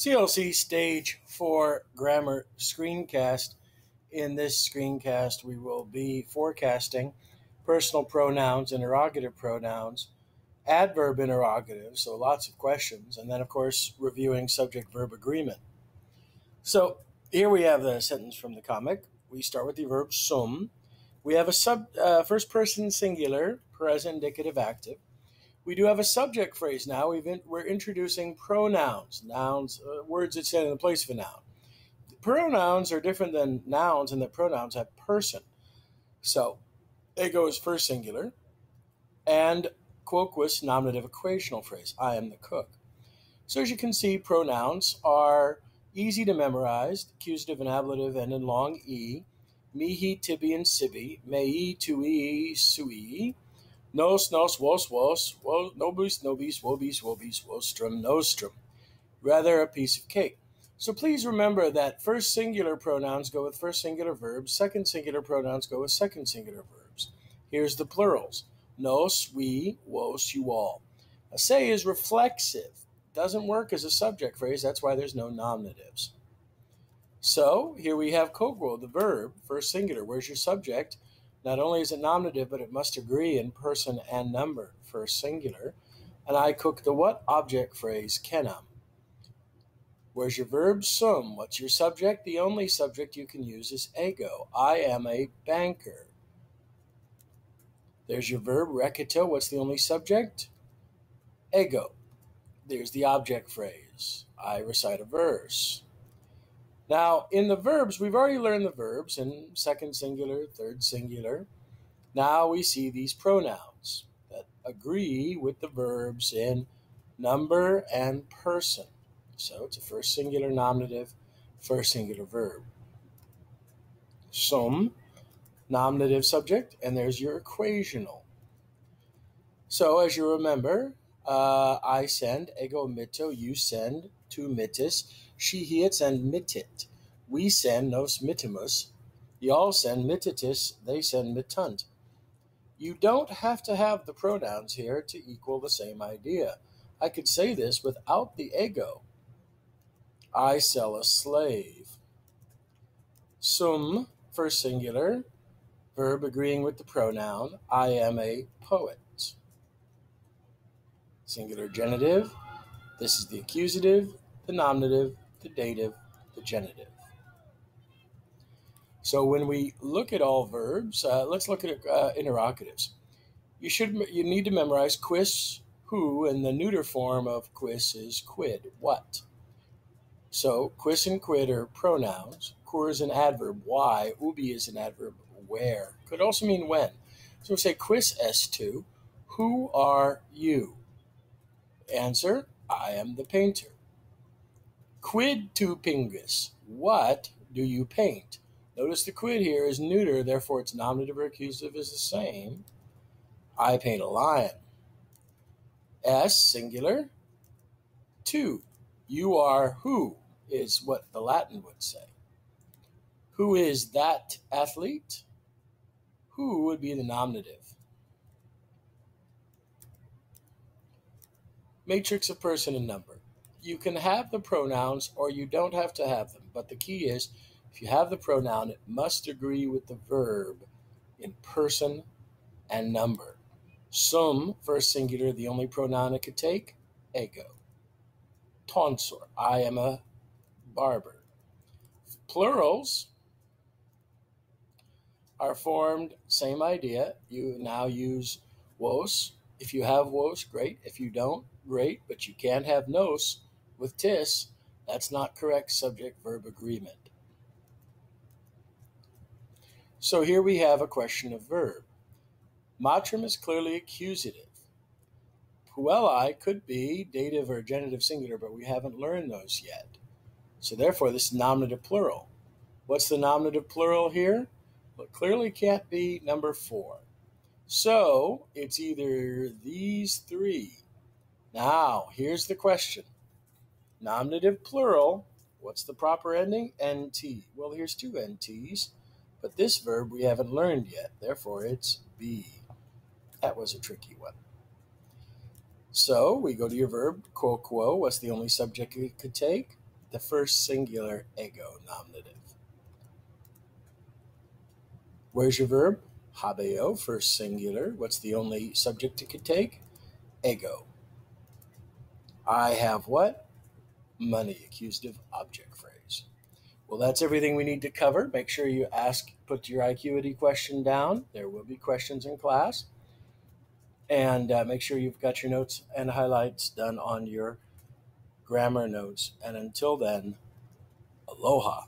CLC Stage 4 Grammar Screencast. In this screencast, we will be forecasting personal pronouns, interrogative pronouns, adverb interrogatives, so lots of questions, and then, of course, reviewing subject-verb agreement. So here we have the sentence from the comic. We start with the verb sum. We have a first-person singular, present indicative active. We do have a subject phrase now. We're introducing pronouns, nouns, words that stand in the place of a noun. Pronouns are different than nouns in that pronouns have person. So ego is first singular, and quoquis nominative equational phrase, I am the cook. So as you can see, pronouns are easy to memorize, accusative and ablative end in long E, mihi, tibi, and sibi, mei, tui, sui, nos, vos, nobis, vobis, vostrum, nostrum. Rather a piece of cake. So please remember that first singular pronouns go with first singular verbs, second singular pronouns go with second singular verbs. Here's the plurals. Nos, we, vos, you all. A say is reflexive. Doesn't work as a subject phrase. That's why there's no nominatives. So here we have kogro, the verb, first singular. Where's your subject? Not only is it nominative, but it must agree in person and number, first singular. And I cook the what? Object phrase, kenam. Where's your verb? Sum. What's your subject? The only subject you can use is ego. I am a banker. There's your verb, recito. What's the only subject? Ego. There's the object phrase. I recite a verse. Now, in the verbs, we've already learned the verbs in second singular, third singular. Now we see these pronouns that agree with the verbs in number and person. So it's a first singular nominative, first singular verb. Sum, nominative subject, and there's your equational. So as you remember, I send, ego mitto, you send, tu mittis, she, he, it, send mittit. We send, nos mittimus. Y'all send mittitis, they send mittunt. You don't have to have the pronouns here to equal the same idea. I could say this without the ego. I sell a slave. Sum, first singular, verb agreeing with the pronoun, I am a poet. Singular genitive, this is the accusative, the nominative, the dative, the genitive. So when we look at all verbs, let's look at interrogatives. You need to memorize quis, who, and the neuter form of quis is quid, what. So quis and quid are pronouns. Quer is an adverb, why. Ubi is an adverb, where. Could also mean when. So we say quis est, who are you? Answer, I am the painter. Quid tu pingus? What do you paint? Notice the quid here is neuter, therefore its nominative or accusative is the same. I paint a lion. S, singular. Tu, you are who, is what the Latin would say. Who is that athlete? Who would be the nominative. Matrix of person and number. You can have the pronouns or you don't have to have them, but the key is if you have the pronoun, it must agree with the verb in person and number. Sum, first singular, the only pronoun it could take, ego. Tonsor, I am a barber. Plurals are formed, same idea. You now use vos. If you have vos, great. If you don't, great. But you can't have nos with tis. That's not correct subject-verb agreement. So here we have a question of verb. Matrim is clearly accusative. Puelli could be dative or genitive singular, but we haven't learned those yet. So therefore, this is nominative plural. What's the nominative plural here? Well, it clearly can't be number 4. So it's either these three. Now, here's the question. Nominative plural, what's the proper ending? NT. Well, here's 2 NTs, but this verb we haven't learned yet. Therefore, it's B. That was a tricky one. So we go to your verb, quo. What's the only subject it could take? the first singular ego nominative. Where's your verb? Habeo, first singular. What's the only subject it could take? Ego. I have what? Money, accusative object phrase. Well, that's everything we need to cover. Make sure you put your IQity question down. There will be questions in class. And make sure you've got your notes and highlights done on your grammar notes. And until then, aloha.